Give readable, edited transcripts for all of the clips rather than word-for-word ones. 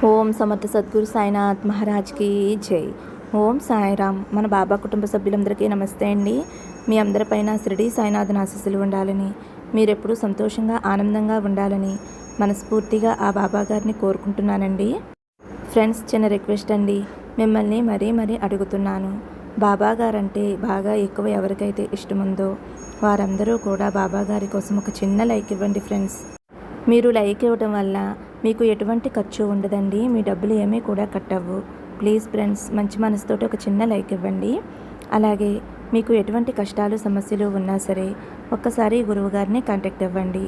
ఓం సమర్థ సద్గురు సాయినాథ్ మహారాజ్కి జై. ఓం సాయిరామ్. మన బాబా కుటుంబ సభ్యులందరికీ నమస్తే అండి. మీ అందరిపైన షిరిడి సాయినాథన్ ఆశీస్సులు ఉండాలని, మీరెప్పుడూ సంతోషంగా ఆనందంగా ఉండాలని మనస్ఫూర్తిగా ఆ బాబా గారిని కోరుకుంటున్నానండి. ఫ్రెండ్స్, చిన్న రిక్వెస్ట్ అండి, మిమ్మల్ని మరీ అడుగుతున్నాను. బాబా గారంటే బాగా ఎక్కువ ఎవరికైతే ఇష్టముందో వారందరూ కూడా బాబా గారి కోసం ఒక చిన్న లైక్ ఇవ్వండి ఫ్రెండ్స్. మీరు లైక్ ఇవ్వడం వల్ల మీకు ఎటువంటి ఖర్చు ఉండదండి. మీ డబ్బులు ఏమీ కూడా కట్ అవ్వు. ప్లీజ్ ఫ్రెండ్స్, మంచి మనసుతోటి ఒక చిన్న లైక్ ఇవ్వండి. అలాగే మీకు ఎటువంటి కష్టాలు సమస్యలు ఉన్నా సరే ఒక్కసారి గురువుగారిని కాంటాక్ట్ అవ్వండి.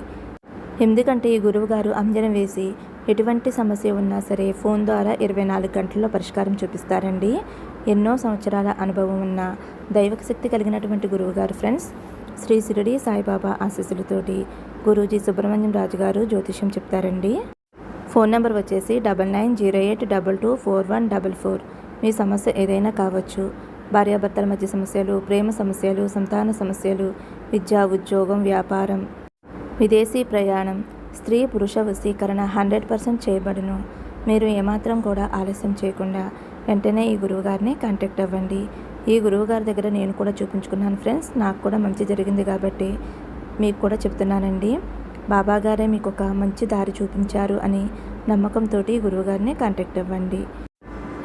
ఎందుకంటే ఈ గురువుగారు అంజనం వేసి ఎటువంటి సమస్య ఉన్నా సరే ఫోన్ ద్వారా 24 గంటల్లో పరిష్కారం చూపిస్తారండి. ఎన్నో సంవత్సరాల అనుభవం ఉన్న దైవక శక్తి కలిగినటువంటి గురువుగారు ఫ్రెండ్స్. శ్రీ షిరిడి సాయిబాబా ఆశీస్సులతోటి గురూజీ సుబ్రహ్మణ్యం రాజు గారు జ్యోతిష్యం చెప్తారండి. ఫోన్ నెంబర్ వచ్చేసి 9908224144. మీ సమస్య ఏదైనా కావచ్చు. భార్యాభర్తల మధ్య సమస్యలు, ప్రేమ సమస్యలు, సంతాన సమస్యలు, విద్య, ఉద్యోగం, వ్యాపారం, విదేశీ ప్రయాణం, స్త్రీ పురుష వశీకరణ 100% చేయబడును. మీరు ఏమాత్రం కూడా ఆలస్యం చేయకుండా వెంటనే ఈ గురువుగారిని కాంటాక్ట్ అవ్వండి. ఈ గురువుగారి దగ్గర నేను కూడా చూపించుకున్నాను ఫ్రెండ్స్. నాకు కూడా మంచి జరిగింది కాబట్టి మీకు కూడా చెప్తున్నానండి. బాబా గారే మీకు ఒక మంచి దారి చూపించారు అని నమ్మకంతో గురువుగారిని కాంటాక్ట్ అవ్వండి.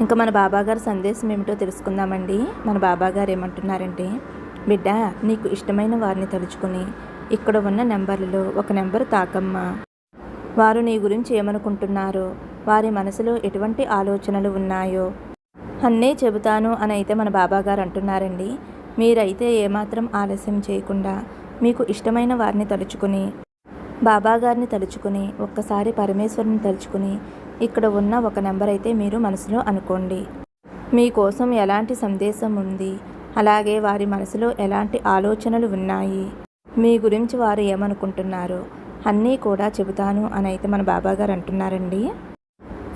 ఇంకా మన బాబా గారి సందేశం ఏమిటో తెలుసుకుందామండి. మన బాబా గారు ఏమంటున్నారంటే, బిడ్డ, నీకు ఇష్టమైన వారిని తలుచుకుని ఇక్కడ ఉన్న నెంబర్లలో ఒక నెంబర్ తాకమ్మా. వారు నీ గురించి ఏమనుకుంటున్నారో, వారి మనసులో ఎటువంటి ఆలోచనలు ఉన్నాయో అన్నీ చెబుతాను అని అయితే మన బాబా గారు అంటున్నారండి. మీరైతే ఏమాత్రం ఆలస్యం చేయకుండా మీకు ఇష్టమైన వారిని తలుచుకుని, బాబా గారిని తలుచుకుని, ఒక్కసారి పరమేశ్వరుని తలుచుకుని ఇక్కడ ఉన్న ఒక నెంబర్ అయితే మీరు మనసులో అనుకోండి. మీకోసం ఎలాంటి సందేశం ఉంది, అలాగే వారి మనసులో ఎలాంటి ఆలోచనలు ఉన్నాయి, మీ గురించి వారు ఏమనుకుంటున్నారో అన్నీ కూడా చెబుతాను అని అయితే మన బాబా గారు అంటున్నారండి.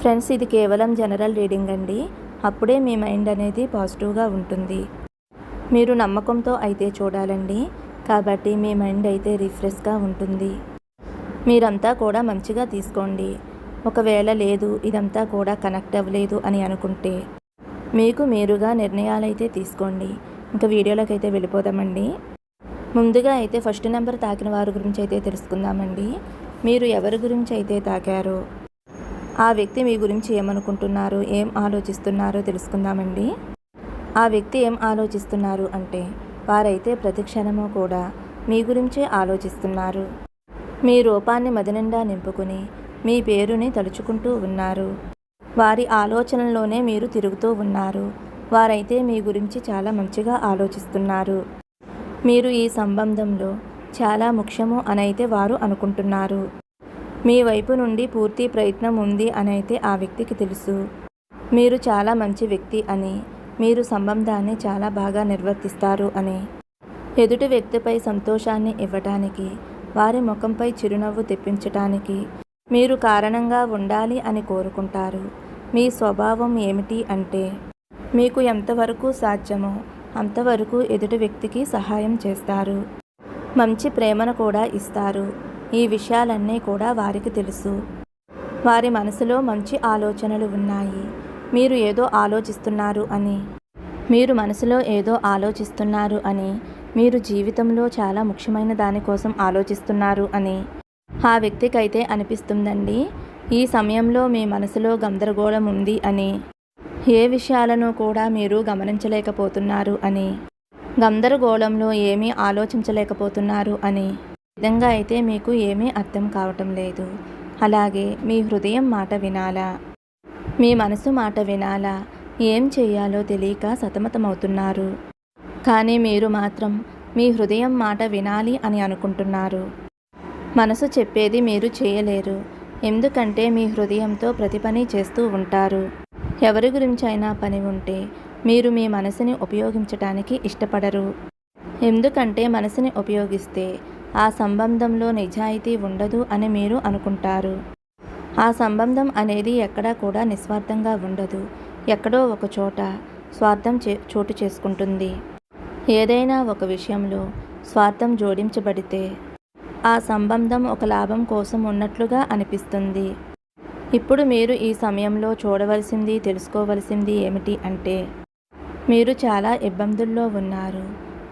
ఫ్రెండ్స్, ఇది కేవలం జనరల్ రీడింగ్ అండి. అప్పుడే మీ మైండ్ అనేది పాజిటివ్గా ఉంటుంది. మీరు నమ్మకంతో అయితే చూడాలండి. కాబట్టి మీ మైండ్ అయితే రిఫ్రెష్గా ఉంటుంది. మీరంతా కూడా మంచిగా తీసుకోండి. ఒకవేళ లేదు, ఇదంతా కూడా కనెక్ట్ అవ్వలేదు అని అనుకుంటే మీకు మీరుగా నిర్ణయాలు అయితే తీసుకోండి. ఇంకా వీడియోలోకి అయితే వెళ్ళిపోదామండి. ముందుగా అయితే ఫస్ట్ నెంబర్ తాకిన వారి గురించి అయితే తెలుసుకుందామండి. మీరు ఎవరి గురించి అయితే తాకారో ఆ వ్యక్తి మీ గురించి ఏమనుకుంటున్నారు, ఏం ఆలోచిస్తున్నారో తెలుసుకుందామండి. ఆ వ్యక్తి ఏం ఆలోచిస్తున్నారు అంటే, వారైతే ప్రతి క్షణము కూడా మీ గురించే ఆలోచిస్తున్నారు. మీ రూపాన్ని మదినిండా నింపుకుని మీ పేరుని తలుచుకుంటూ ఉన్నారు. వారి ఆలోచనల్లోనే మీరు తిరుగుతూ ఉన్నారు. వారైతే మీ గురించి చాలా మంచిగా ఆలోచిస్తున్నారు. మీరు ఈ సంబంధంలో చాలా ముఖ్యము అనైతే వారు అనుకుంటున్నారు. మీ వైపు నుండి పూర్తి ప్రయత్నం ఉంది అనైతే ఆ వ్యక్తికి తెలుసు. మీరు చాలా మంచి వ్యక్తి అని, మీరు సంబంధాన్ని చాలా బాగా నిర్వర్తిస్తారు అని, ఎదుటి వ్యక్తిపై సంతోషాన్ని ఇవ్వటానికి, వారి ముఖంపై చిరునవ్వు తెప్పించటానికి మీరు కారణంగా ఉండాలి అని కోరుకుంటారు. మీ స్వభావం ఏమిటి అంటే, మీకు ఎంతవరకు సాధ్యమో అంతవరకు ఎదుటి వ్యక్తికి సహాయం చేస్తారు. మంచి ప్రేమను కూడా ఇస్తారు. ఈ విషయాలన్నీ కూడా వారికి తెలుసు. వారి మనసులో మంచి ఆలోచనలు ఉన్నాయి. మీరు ఏదో ఆలోచిస్తున్నారు అని, మీరు మనసులో ఏదో ఆలోచిస్తున్నారు అని, మీరు జీవితంలో చాలా ముఖ్యమైన దానికోసం ఆలోచిస్తున్నారు అని ఆ వ్యక్తికైతే అనిపిస్తుందండి. ఈ సమయంలో మీ మనసులో గందరగోళం ఉంది అని, ఏ విషయాలను కూడా మీరు గమనించలేకపోతున్నారు అని, గందరగోళంలో ఏమీ ఆలోచించలేకపోతున్నారు అని విధంగా అయితే మీకు ఏమీ అర్థం కావటం లేదు. అలాగే మీ హృదయం మాట వినాలా, మీ మనసు మాట వినాలా, ఏం చేయాలో తెలియక సతమతమవుతున్నారు. కానీ మీరు మాత్రం మీ హృదయం మాట వినాలి అని అనుకుంటున్నారు. మనసు చెప్పేది మీరు చేయలేరు. ఎందుకంటే మీ హృదయంతో ప్రతి పని చేస్తూ ఉంటారు. ఎవరి గురించి అయినా పని ఉంటే మీరు మీ మనసుని ఉపయోగించటానికి ఇష్టపడరు. ఎందుకంటే మనసుని ఉపయోగిస్తే ఆ సంబంధంలో నిజాయితీ ఉండదు అని మీరు అనుకుంటారు. ఆ సంబంధం అనేది ఎక్కడా కూడా నిస్వార్థంగా ఉండదు. ఎక్కడో ఒక చోట స్వార్థం చోటు చేసుకుంటుంది. ఏదైనా ఒక విషయంలో స్వార్థం జోడించబడితే ఆ సంబంధం ఒక లాభం కోసం ఉన్నట్లుగా అనిపిస్తుంది. ఇప్పుడు మీరు ఈ సమయంలో చూడవలసింది, తెలుసుకోవలసింది ఏమిటి అంటే, మీరు చాలా ఇబ్బందుల్లో ఉన్నారు.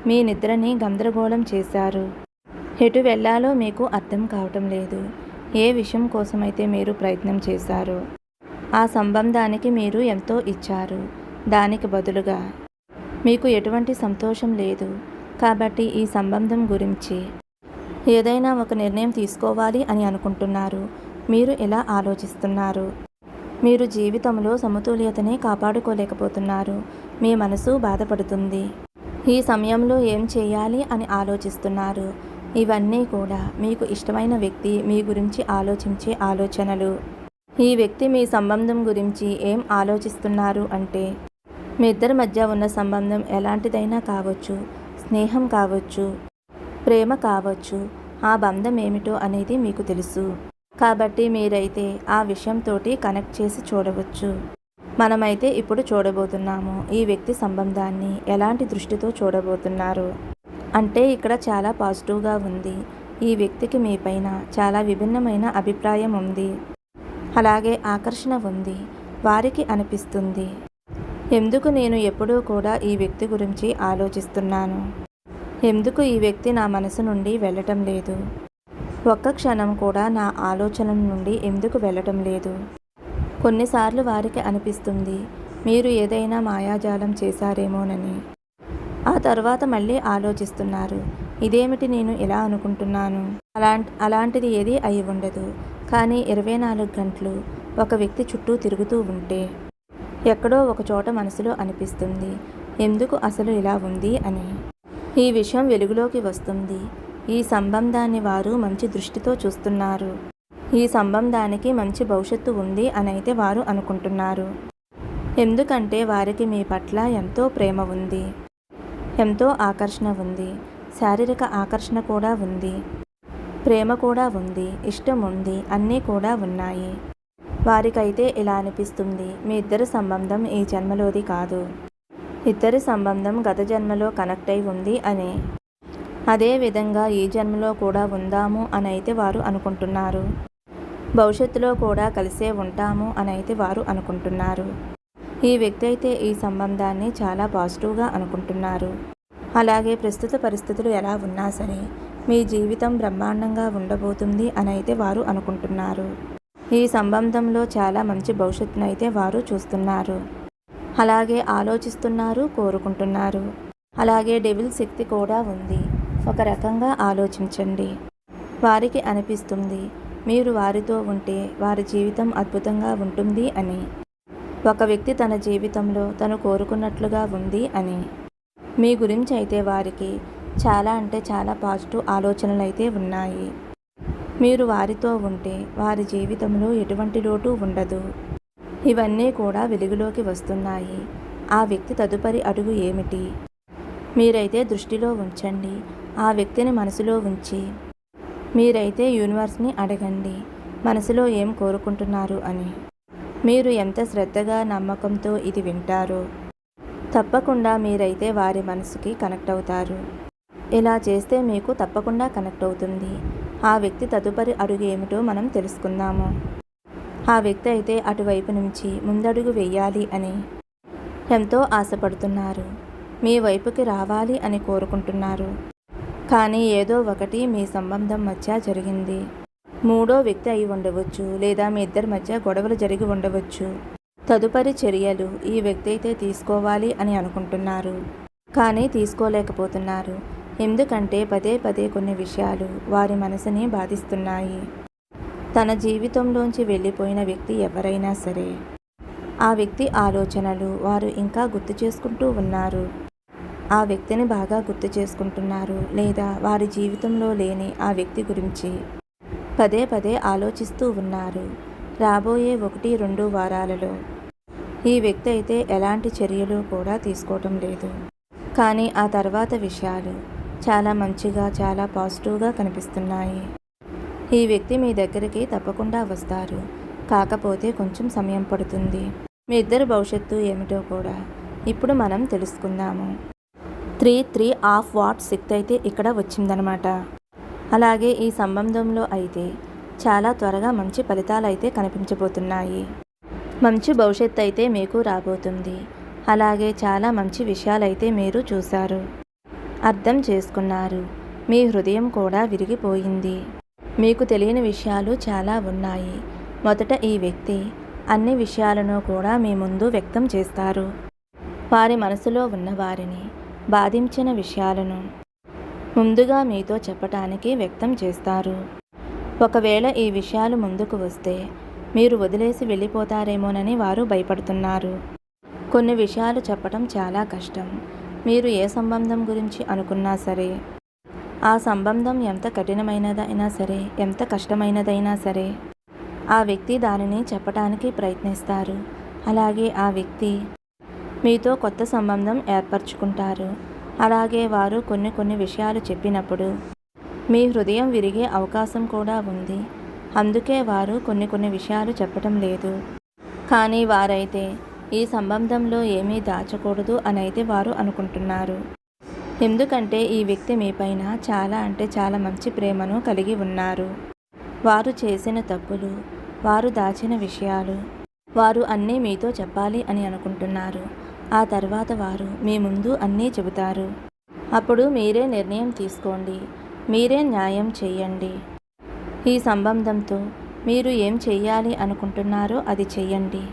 మీ నిద్రని గందరగోళం చేశారు. ఎటు వెళ్ళాలో మీకు అర్థం కావటం లేదు. ఏ విషయం కోసమైతే మీరు ప్రయత్నం చేశారో ఆ సంబంధానికి మీరు ఎంతో ఇచ్చారు. దానికి బదులుగా మీకు ఎటువంటి సంతోషం లేదు. కాబట్టి ఈ సంబంధం గురించి ఏదైనా ఒక నిర్ణయం తీసుకోవాలి అని అనుకుంటున్నారు. మీరు ఇలా ఆలోచిస్తున్నారు. మీరు జీవితంలో సమతుల్యతని కాపాడుకోలేకపోతున్నారు. మీ మనసు బాధపడుతుంది. ఈ సమయంలో ఏం చేయాలి అని ఆలోచిస్తున్నారు. ఇవన్నీ కూడా మీకు ఇష్టమైన వ్యక్తి మీ గురించి ఆలోచించే ఆలోచనలు. ఈ వ్యక్తి మీ సంబంధం గురించి ఏం ఆలోచిస్తున్నారు అంటే, మీ ఇద్దరి మధ్య ఉన్న సంబంధం ఎలాంటిదైనా కావచ్చు, స్నేహం కావచ్చు, ప్రేమ కావచ్చు. ఆ బంధం ఏమిటో అనేది మీకు తెలుసు. కాబట్టి మీరైతే ఆ విషయంతోటి కనెక్ట్ చేసి చూడవచ్చు. మనమైతే ఇప్పుడు చూడబోతున్నాము ఈ వ్యక్తి సంబంధాన్ని ఎలాంటి దృష్టితో చూడబోతున్నారు అంటే, ఇక్కడ చాలా పాజిటివ్గా ఉంది. ఈ వ్యక్తికి మీ పైన చాలా విభిన్నమైన అభిప్రాయం ఉంది. అలాగే ఆకర్షణ ఉంది. వారికి అనిపిస్తుంది, ఎందుకు నేను ఎప్పుడూ కూడా ఈ వ్యక్తి గురించి ఆలోచిస్తున్నాను, ఎందుకు ఈ వ్యక్తి నా మనసు నుండి వెళ్ళటం లేదు, ఒక్క క్షణం కూడా నా ఆలోచన నుండి ఎందుకు వెళ్ళటం లేదు. కొన్నిసార్లు వారికి అనిపిస్తుంది మీరు ఏదైనా మాయాజాలం చేశారేమోనని. ఆ తర్వాత మళ్ళీ ఆలోచిస్తున్నారు, ఇదేమిటి నేను ఇలా అనుకుంటున్నాను. అలాంటిది ఏదీ అయి ఉండదు. కానీ 24 గంటలు ఒక వ్యక్తి చుట్టూ తిరుగుతూ ఉంటే ఎక్కడో ఒక చోట మనసులో అనిపిస్తుంది, ఎందుకు అసలు ఇలా ఉంది అని. ఈ విషయం వెలుగులోకి వస్తుంది. ఈ సంబంధాన్ని వారు మంచి దృష్టితో చూస్తున్నారు. ఈ సంబంధానికి మంచి భవిష్యత్తు ఉంది అనైతే వారు అనుకుంటున్నారు. ఎందుకంటే వారికి మీ పట్ల ఎంతో ప్రేమ ఉంది, ఎంతో ఆకర్షణ ఉంది, శారీరక ఆకర్షణ కూడా ఉంది, ప్రేమ కూడా ఉంది, ఇష్టం ఉంది, అన్నీ కూడా ఉన్నాయి. వారికైతే ఇలా అనిపిస్తుంది, మీ ఇద్దరి సంబంధం ఈ జన్మలోది కాదు, ఇద్దరి సంబంధం గత జన్మలో కనెక్ట్ అయి ఉంది అని. అదే విధంగా ఈ జన్మలో కూడా ఉందాము అని అయితే వారు అనుకుంటున్నారు. భవిష్యత్తులో కూడా కలిసే ఉంటాము అని అయితే వారు అనుకుంటున్నారు. ఈ వ్యక్తి అయితే ఈ సంబంధాన్ని చాలా పాజిటివ్గా అనుకుంటున్నారు. అలాగే ప్రస్తుత పరిస్థితులు ఎలా ఉన్నా సరే మీ జీవితం బ్రహ్మాండంగా ఉండబోతుంది అని అయితే వారు అనుకుంటున్నారు. ఈ సంబంధంలో చాలా మంచి భవిష్యత్తును అయితే వారు చూస్తున్నారు. అలాగే ఆలోచిస్తున్నారు, కోరుకుంటున్నారు. అలాగే డెవిల్ శక్తి కూడా ఉంది. ఒక రకంగా ఆలోచించండి. వారికి అనిపిస్తుంది మీరు వారితో ఉంటే వారి జీవితం అద్భుతంగా ఉంటుంది అని. ఒక వ్యక్తి తన జీవితంలో తను కోరుకున్నట్లుగా ఉంది అని. మీ గురించి అయితే వారికి చాలా అంటే చాలా పాజిటివ్ ఆలోచనలు అయితే ఉన్నాయి. మీరు వారితో ఉంటే వారి జీవితంలో ఎటువంటి లోటు ఉండదు. ఇవన్నీ కూడా వెలుగులోకి వస్తున్నాయి. ఆ వ్యక్తి తదుపరి అడుగు ఏమిటి మీరైతే దృష్టిలో ఉంచండి. ఆ వ్యక్తిని మనసులో ఉంచి మీరైతే యూనివర్స్ని అడగండి, మనసులో ఏం కోరుకుంటున్నారు అని. మీరు ఎంత శ్రద్ధగా నమ్మకంతో ఇది వింటారో తప్పకుండా మీరైతే వారి మనసుకి కనెక్ట్ అవుతారు. ఇలా చేస్తే మీకు తప్పకుండా కనెక్ట్ అవుతుంది. ఆ వ్యక్తి తదుపరి అడుగు ఏమిటో మనం తెలుసుకుందాము. ఆ వ్యక్తి అయితే అటువైపు నుంచి ముందడుగు వేయాలి అని ఎంతో ఆశపడుతున్నారు. మీ వైపుకి రావాలి అని కోరుకుంటున్నారు. కానీ ఏదో ఒకటి మీ సంబంధం మధ్య జరిగింది. మూడో వ్యక్తి అయి ఉండవచ్చు, లేదా మీ ఇద్దరి మధ్య గొడవలు జరిగి ఉండవచ్చు. తదుపరి చర్యలు ఈ వ్యక్తి అయితే తీసుకోవాలి అని అనుకుంటున్నారు. కానీ తీసుకోలేకపోతున్నారు. ఎందుకంటే పదే పదే కొన్ని విషయాలు వారి మనసుని బాధిస్తున్నాయి. తన జీవితంలోంచి వెళ్ళిపోయిన వ్యక్తి ఎవరైనా సరే ఆ వ్యక్తి ఆలోచనలు వారు ఇంకా గుర్తు చేసుకుంటూ ఉన్నారు. ఆ వ్యక్తిని బాగా గుర్తు చేసుకుంటున్నారు, లేదా వారి జీవితంలో లేని ఆ వ్యక్తి గురించి పదే పదే ఆలోచిస్తూ ఉన్నారు. రాబోయే 1-2 వారాలలో ఈ వ్యక్తి అయితే ఎలాంటి చర్యలు కూడా తీసుకోవటం లేదు. కానీ ఆ తర్వాత విషయాలు చాలా మంచిగా, చాలా పాజిటివ్గా కనిపిస్తున్నాయి. ఈ వ్యక్తి మీ దగ్గరికి తప్పకుండా వస్తారు. కాకపోతే కొంచెం సమయం పడుతుంది. మీ ఇద్దరు భవిష్యత్తు ఏమిటో కూడా ఇప్పుడు మనం తెలుసుకుందాము. 3 ఆఫ్ వాట్స్ శక్తి అయితే ఇక్కడ వచ్చిందనమాట. అలాగే ఈ సంబంధంలో అయితే చాలా త్వరగా మంచి ఫలితాలైతే కనిపించబోతున్నాయి. మంచి భవిష్యత్తు అయితే మీకు రాబోతుంది. అలాగే చాలా మంచి విషయాలైతే మీరు చూశారు, అర్థం చేసుకున్నారు. మీ హృదయం కూడా విరిగిపోయింది. మీకు తెలియని విషయాలు చాలా ఉన్నాయి. మొదట ఈ వ్యక్తి అన్ని విషయాలను కూడా మీ ముందు వ్యక్తం చేస్తారు. వారి మనసులో ఉన్న వారిని బాధించిన విషయాలను ముందుగా మీతో చెప్పటానికి వ్యక్తం చేస్తారు. ఒకవేళ ఈ విషయాలు ముందుకు వస్తే మీరు వదిలేసి వెళ్ళిపోతారేమోనని వారు భయపడుతున్నారు. కొన్ని విషయాలు చెప్పటం చాలా కష్టం. మీరు ఏ సంబంధం గురించి అనుకున్నా సరే, ఆ సంబంధం ఎంత కఠినమైనదైనా సరే, ఎంత కష్టమైనదైనా సరే, ఆ వ్యక్తి దానిని చెప్పటానికి ప్రయత్నిస్తారు. అలాగే ఆ వ్యక్తి మీతో కొత్త సంబంధం ఏర్పరచుకుంటారు. అలాగే వారు కొన్ని విషయాలు చెప్పినప్పుడు మీ హృదయం విరిగే అవకాశం కూడా ఉంది. అందుకే వారు కొన్ని విషయాలు చెప్పటం లేదు. కానీ వారైతే ఈ సంబంధంలో ఏమీ దాచకూడదు అనైతే వారు అనుకుంటున్నారు. ఎందుకంటే ఈ వ్యక్తి మీపైన చాలా అంటే చాలా మంచి ప్రేమను కలిగి ఉన్నారు. వారు చేసిన తప్పులు, వారు దాచిన విషయాలు, వారు అన్నీ మీతో చెప్పాలి అని అనుకుంటున్నారు. ఆ తర్వాత వారు మీ ముందు అన్నీ చెబుతారు. అప్పుడు మీరే నిర్ణయం తీసుకోండి. మీరే న్యాయం చెయ్యండి. ఈ సంబంధంతో మీరు ఏం చెయ్యాలి అనుకుంటున్నారో అది చెయ్యండి.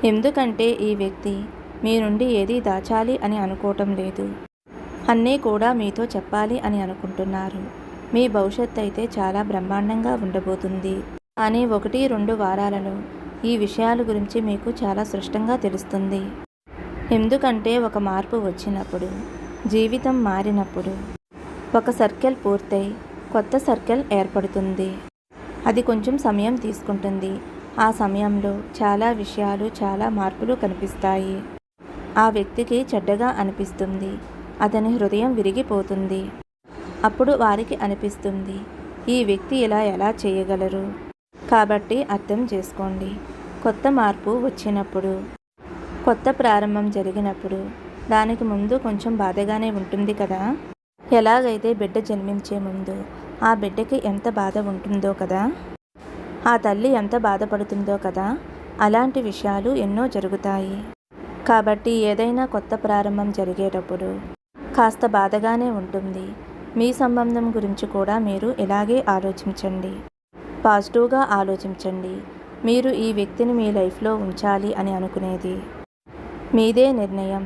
ఎందుకంటే ఈ వ్యక్తి మీ నుండి ఏది దాచాలి అని అనుకోవటం లేదు. అన్నీ కూడా మీతో చెప్పాలి అని అనుకుంటున్నారు. మీ భవిష్యత్తు అయితే చాలా బ్రహ్మాండంగా ఉండబోతుంది. కానీ 1-2 వారాలలో ఈ విషయాల గురించి మీకు చాలా స్పష్టంగా తెలుస్తుంది. ఎందుకంటే ఒక మార్పు వచ్చినప్పుడు, జీవితం మారినప్పుడు, ఒక సర్కిల్ పూర్తయి కొత్త సర్కిల్ ఏర్పడుతుంది. అది కొంచెం సమయం తీసుకుంటుంది. ఆ సమయంలో చాలా విషయాలు, చాలా మార్పులు కనిపిస్తాయి. ఆ వ్యక్తికి చెడ్డగా అనిపిస్తుంది. అతని హృదయం విరిగిపోతుంది. అప్పుడు వారికి అనిపిస్తుంది, ఈ వ్యక్తి ఇలా ఎలా చేయగలరు? కాబట్టి అర్థం చేసుకోండి. కొత్త మార్పు వచ్చినప్పుడు, కొత్త ప్రారంభం జరిగినప్పుడు దానికి ముందు కొంచెం బాధగానే ఉంటుంది కదా. ఎలాగైతే బిడ్డ జన్మించే ముందు ఆ బిడ్డకి ఎంత బాధ ఉంటుందో కదా, ఆ తల్లి ఎంత బాధపడుతుందో కదా, అలాంటి విషయాలు ఎన్నో జరుగుతాయి. కాబట్టి ఏదైనా కొత్త ప్రారంభం జరిగేటప్పుడు కాస్త బాధగానే ఉంటుంది. మీ సంబంధం గురించి కూడా మీరు ఇలాగే ఆలోచించండి. పాజిటివ్గా ఆలోచించండి. మీరు ఈ వ్యక్తిని మీ లైఫ్లో ఉంచాలి అని అనుకునేది మీదే నిర్ణయం.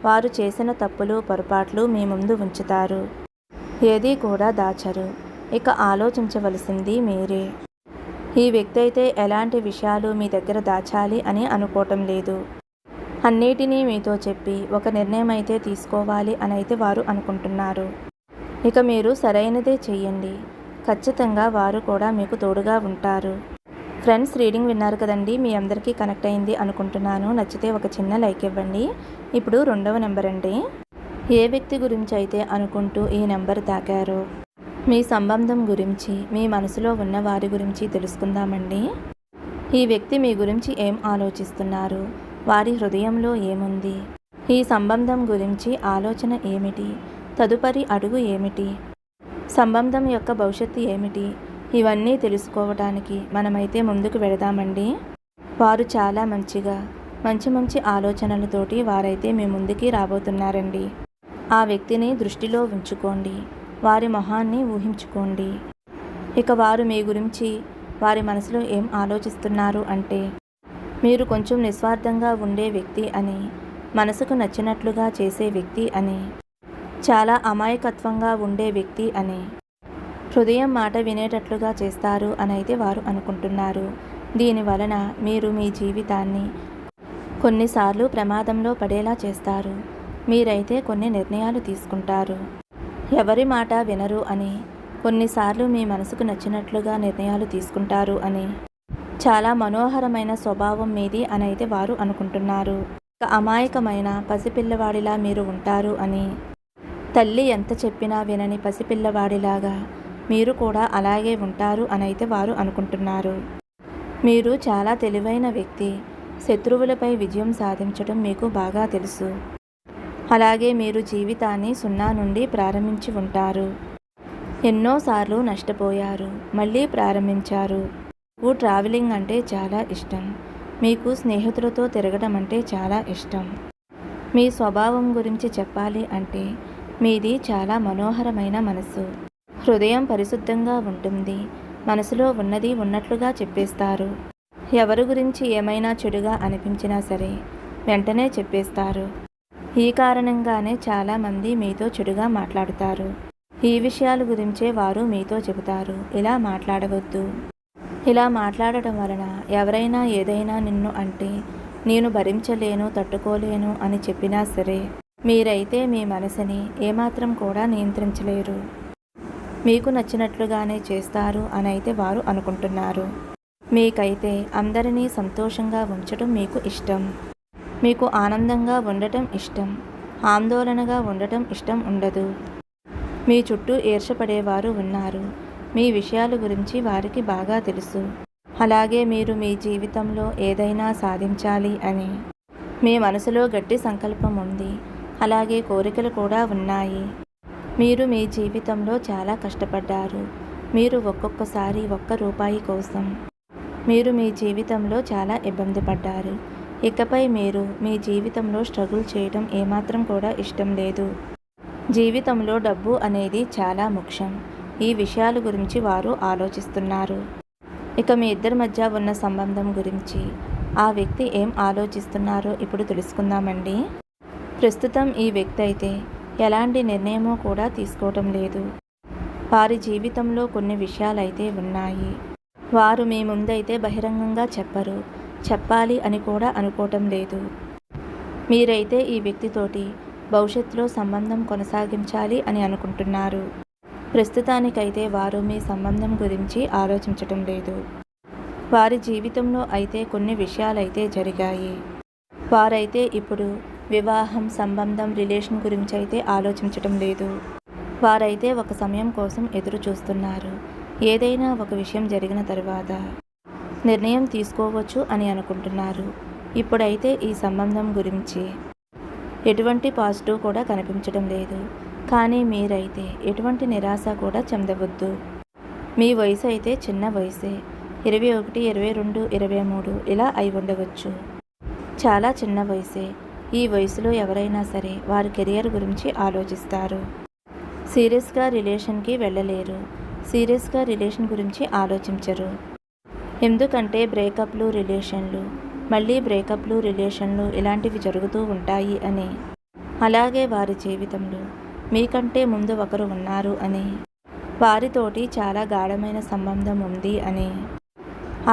వారు చేసిన తప్పులు, పొరపాట్లు మీ ముందు ఉంచుతారు. ఏదీ కూడా దాచరు. ఇక ఆలోచించవలసింది మీరే. ఈ వ్యక్తి అయితే ఎలాంటి విషయాలు మీ దగ్గర దాచాలి అని అనుకోవటం లేదు. అన్నిటినీ మీతో చెప్పి ఒక నిర్ణయం అయితే తీసుకోవాలి అని అయితే వారు అనుకుంటున్నారు. ఇక మీరు సరైనదే చెయ్యండి. ఖచ్చితంగా వారు కూడా మీకు తోడుగా ఉంటారు. ఫ్రెండ్స్, రీడింగ్ విన్నారు కదండి. మీ అందరికీ కనెక్ట్ అయింది అనుకుంటున్నాను. నచ్చితే ఒక చిన్న లైక్ ఇవ్వండి. ఇప్పుడు 2వ నెంబర్ అండి. ఏ వ్యక్తి గురించి అయితే అనుకుంటూ ఈ నెంబర్ తాకారో మీ సంబంధం గురించి, మీ మనసులో ఉన్న వారి గురించి తెలుసుకుందామండి. ఈ వ్యక్తి మీ గురించి ఏం ఆలోచిస్తున్నారు? వారి హృదయంలో ఏముంది? ఈ సంబంధం గురించి ఆలోచన ఏమిటి? తదుపరి అడుగు ఏమిటి? సంబంధం యొక్క భవిష్యత్తు ఏమిటి? ఇవన్నీ తెలుసుకోవడానికి మనమైతే ముందుకు వెళదామండి. వారు చాలా మంచిగా మంచి ఆలోచనలతోటి వారైతే మీ ముందుకి రాబోతున్నారండి. ఆ వ్యక్తిని దృష్టిలో ఉంచుకోండి. వారి మొహాన్ని ఊహించుకోండి. ఇక వారు మీ గురించి వారి మనసులో ఏం ఆలోచిస్తున్నారు అంటే, మీరు కొంచెం నిస్వార్థంగా ఉండే వ్యక్తి అని, మనసుకు నచ్చినట్లుగా చేసే వ్యక్తి అని, చాలా అమాయకత్వంగా ఉండే వ్యక్తి అని, హృదయం మాట వినేటట్లుగా చేస్తారు అని అయితే వారు అనుకుంటున్నారు. దీని వలన మీరు మీ జీవితాన్ని కొన్నిసార్లు ప్రమాదంలో పడేలా చేస్తారు. మీరైతే కొన్ని నిర్ణయాలు తీసుకుంటారు. ఎవరి మాట వినరు అని, కొన్నిసార్లు మీ మనసుకు నచ్చినట్లుగా నిర్ణయాలు తీసుకుంటారు అని, చాలా మనోహరమైన స్వభావం మీది అని అయితే వారు అనుకుంటున్నారు. అమాయకమైన పసిపిల్లవాడిలా మీరు ఉంటారు అని, తల్లి ఎంత చెప్పినా వినని పసిపిల్లవాడిలాగా మీరు కూడా అలాగే ఉంటారు అని అయితే వారు అనుకుంటున్నారు. మీరు చాలా తెలివైన వ్యక్తి. శత్రువులపై విజయం సాధించడం మీకు బాగా తెలుసు. అలాగే మీరు జీవితాన్ని 0 నుండి ప్రారంభించి ఉంటారు. ఎన్నోసార్లు నష్టపోయారు, మళ్ళీ ప్రారంభించారు. మీకు ట్రావెలింగ్ అంటే చాలా ఇష్టం. మీకు స్నేహితులతో తిరగడం అంటే చాలా ఇష్టం. మీ స్వభావం గురించి చెప్పాలి అంటే మీది చాలా మనోహరమైన మనసు. హృదయం పరిశుద్ధంగా ఉంటుంది. మనసులో ఉన్నది ఉన్నట్లుగా చెప్పేస్తారు. ఎవరి గురించి ఏమైనా చెడుగా అనిపించినా సరే వెంటనే చెప్పేస్తారు. ఈ కారణంగానే చాలామంది మీతో చెడుగా మాట్లాడుతారు. ఈ విషయాల గురించే వారు మీతో చెబుతారు, ఇలా మాట్లాడవద్దు. ఇలా మాట్లాడటం వలన ఎవరైనా ఏదైనా నిన్ను అంటే నేను భరించలేను, తట్టుకోలేను అని చెప్పినా సరే మీరైతే మీ మనసుని ఏమాత్రం కూడా నియంత్రించలేరు. మీకు నచ్చినట్లుగానే చేస్తారు అని అయితే వారు అనుకుంటున్నారు. మీకైతే అందరినీ సంతోషంగా ఉంచడం మీకు ఇష్టం. మీకు ఆనందంగా ఉండటం ఇష్టం. ఆందోళనగా ఉండటం ఇష్టం ఉండదు. మీ చుట్టూ ఈర్ష్యపడేవారు ఉన్నారు. మీ విషయాల గురించి వారికి బాగా తెలుసు. అలాగే మీరు మీ జీవితంలో ఏదైనా సాధించాలి అని మీ మనసులో గట్టి సంకల్పం ఉంది. అలాగే కోరికలు కూడా ఉన్నాయి. మీరు మీ జీవితంలో చాలా కష్టపడ్డారు. మీరు ఒక్కొక్కసారి ₹1 కోసం మీరు మీ జీవితంలో చాలా ఇబ్బంది పడ్డారు. ఇకపై మీరు మీ జీవితంలో స్ట్రగుల్ చేయడం ఏమాత్రం కూడా ఇష్టం లేదు. జీవితంలో డబ్బు అనేది చాలా ముఖ్యం. ఈ విషయాల గురించి వారు ఆలోచిస్తున్నారు. ఇక మీ ఇద్దరి మధ్య ఉన్న సంబంధం గురించి ఆ వ్యక్తి ఏం ఆలోచిస్తున్నారో ఇప్పుడు తెలుసుకుందామండి. ప్రస్తుతం ఈ వ్యక్తి అయితే ఎలాంటి నిర్ణయమో కూడా తీసుకోవటం లేదు. వారి జీవితంలో కొన్ని విషయాలైతే ఉన్నాయి. వారు మీ ముందైతే బహిరంగంగా చెప్పరు, చెప్పాలి అని కూడా అనుకోవటం లేదు. మీరైతే ఈ వ్యక్తితోటి భవిష్యత్తులో సంబంధం కొనసాగించాలి అని అనుకుంటున్నారు. ప్రస్తుతానికైతే వారు మీ సంబంధం గురించి ఆలోచించటం లేదు. వారి జీవితంలో అయితే కొన్ని విషయాలైతే జరిగాయి. వారైతే ఇప్పుడు వివాహం, సంబంధం, రిలేషన్ గురించి అయితే ఆలోచించటం లేదు. వారైతే ఒక సమయం కోసం ఎదురు చూస్తున్నారు. ఏదైనా ఒక విషయం జరిగిన తర్వాత నిర్ణయం తీసుకోవచ్చు అని అనుకుంటున్నారు. ఇప్పుడైతే ఈ సంబంధం గురించి ఎటువంటి పాజిటివ్ కూడా కనిపించడం లేదు. కానీ మీరైతే ఎటువంటి నిరాశ కూడా చెందవద్దు. మీ వయసు అయితే చిన్న వయసే, 21, 22, 23 ఇలా అయి ఉండవచ్చు. చాలా చిన్న వయసే. ఈ వయసులో ఎవరైనా సరే వారి కెరియర్ గురించి ఆలోచిస్తారు. సీరియస్గా రిలేషన్కి వెళ్ళలేరు. సీరియస్గా రిలేషన్ గురించి ఆలోచించరు. ఎందుకంటే బ్రేకప్లు, రిలేషన్లు, మళ్ళీ బ్రేకప్లు, రిలేషన్లు ఇలాంటివి జరుగుతూ ఉంటాయి అని. అలాగే వారి జీవితంలో మీకంటే ముందు ఒకరు ఉన్నారు అని, వారితోటి చాలా గాఢమైన సంబంధం ఉంది అని,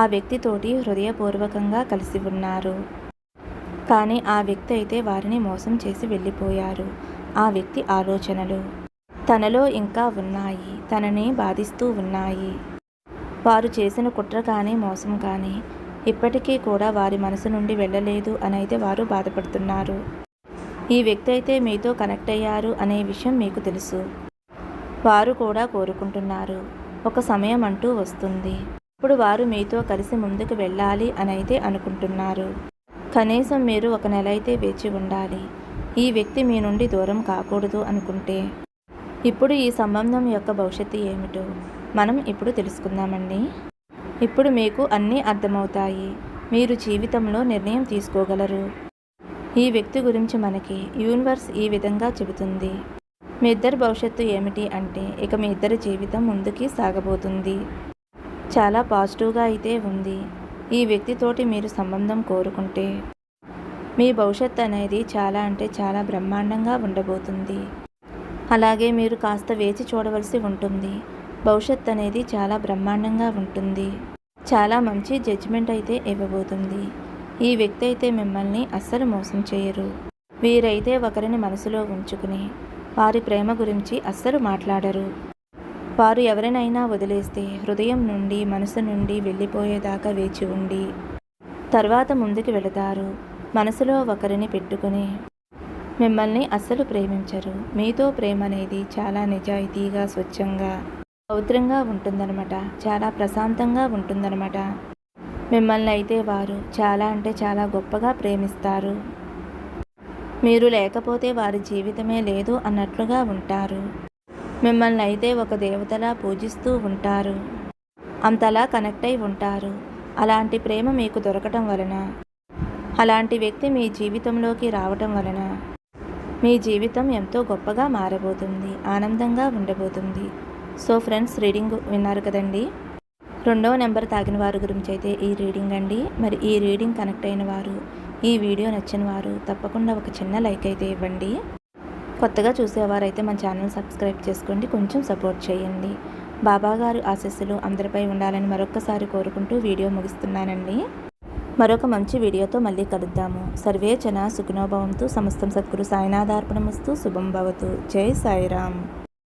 ఆ వ్యక్తితోటి హృదయపూర్వకంగా కలిసి ఉన్నారు. కానీ ఆ వ్యక్తి అయితే వారిని మోసం చేసి వెళ్ళిపోయారు. ఆ వ్యక్తి ఆలోచనలు తనలో ఇంకా ఉన్నాయి, తనని బాధిస్తూ ఉన్నాయి. వారు చేసిన కుట్ర కానీ, మోసం కానీ ఇప్పటికీ కూడా వారి మనసు నుండి వెళ్ళలేదు అని అయితే వారు బాధపడుతున్నారు. ఈ వ్యక్తి అయితే మీతో కనెక్ట్ అయ్యారు అనే విషయం మీకు తెలుసు. వారు కూడా కోరుకుంటున్నారు. ఒక సమయం అంటూ వస్తుంది, ఇప్పుడు వారు మీతో కలిసి ముందుకు వెళ్ళాలి అని అయితే అనుకుంటున్నారు. కనీసం మీరు 1 నెల అయితే వేచి ఉండాలి. ఈ వ్యక్తి మీ నుండి దూరం కాకూడదు అనుకుంటే ఇప్పుడు ఈ సంబంధం యొక్క భవిష్యత్తు ఏమిటో మనం ఇప్పుడు తెలుసుకుందామండి. ఇప్పుడు మీకు అన్నీ అర్థమవుతాయి. మీరు జీవితంలో నిర్ణయం తీసుకోగలరు. ఈ వ్యక్తి గురించి మనకి యూనివర్స్ ఈ విధంగా చెబుతుంది. మీ ఇద్దరి భవిష్యత్తు ఏమిటి అంటే ఇక మీ ఇద్దరి జీవితం ముందుకి సాగబోతుంది. చాలా పాజిటివ్గా అయితే ఉంది. ఈ వ్యక్తితోటి మీరు సంబంధం కోరుకుంటే మీ భవిష్యత్తు అనేది చాలా అంటే చాలా బ్రహ్మాండంగా ఉండబోతుంది. అలాగే మీరు కాస్త వేచి చూడవలసి ఉంటుంది. భవిష్యత్తు అనేది చాలా బ్రహ్మాండంగా ఉంటుంది. చాలా మంచి జడ్జిమెంట్ అయితే ఇవ్వబోతుంది. ఈ వ్యక్తి అయితే మిమ్మల్ని అస్సలు మోసం చేయరు. వీరైతే ఒకరిని మనసులో ఉంచుకుని వారి ప్రేమ గురించి అస్సలు మాట్లాడరు. వారు ఎవరినైనా వదిలేస్తే హృదయం నుండి, మనసు నుండి వెళ్ళిపోయేదాకా వేచి ఉండి తర్వాత ముందుకు వెళతారు. మనసులో ఒకరిని పెట్టుకుని మిమ్మల్ని అస్సలు ప్రేమించరు. మీతో ప్రేమ అనేది చాలా నిజాయితీగా, స్వచ్ఛంగా, పవిత్రంగా ఉంటుందన్నమాట. చాలా ప్రశాంతంగా ఉంటుందన్నమాట. మిమ్మల్ని అయితే వారు చాలా అంటే చాలా గొప్పగా ప్రేమిస్తారు. మీరు లేకపోతే వారి జీవితమే లేదు అన్నట్లుగా ఉంటారు. మిమ్మల్ని అయితే ఒక దేవతలా పూజిస్తూ ఉంటారు. అంతలా కనెక్ట్ అయి ఉంటారు. అలాంటి ప్రేమ మీకు దొరకటం వలన, అలాంటి వ్యక్తి మీ జీవితంలోకి రావటం వలన మీ జీవితం ఎంతో గొప్పగా మారబోతుంది, ఆనందంగా ఉండబోతుంది. సో ఫ్రెండ్స్, రీడింగ్ విన్నారు కదండి. 2వ నెంబర్ తాకిన వారి గురించి అయితే ఈ రీడింగ్ అండి. మరి ఈ రీడింగ్ కనెక్ట్ అయిన వారు, ఈ వీడియో నచ్చిన వారు తప్పకుండా ఒక చిన్న లైక్ అయితే ఇవ్వండి. కొత్తగా చూసేవారైతే మన ఛానల్ సబ్స్క్రైబ్ చేసుకోండి, కొంచెం సపోర్ట్ చేయండి. బాబాగారు ఆశీస్సులు అందరిపై ఉండాలని మరొక్కసారి కోరుకుంటూ వీడియో ముగిస్తున్నానండి. మరొక మంచి వీడియోతో మళ్ళీ కలుద్దాము. సర్వే జన సుఖినో భవంతు. సమస్తం సద్గురు సాయినాథార్పణమస్తు. శుభం భవతు. జై సాయిరామ్.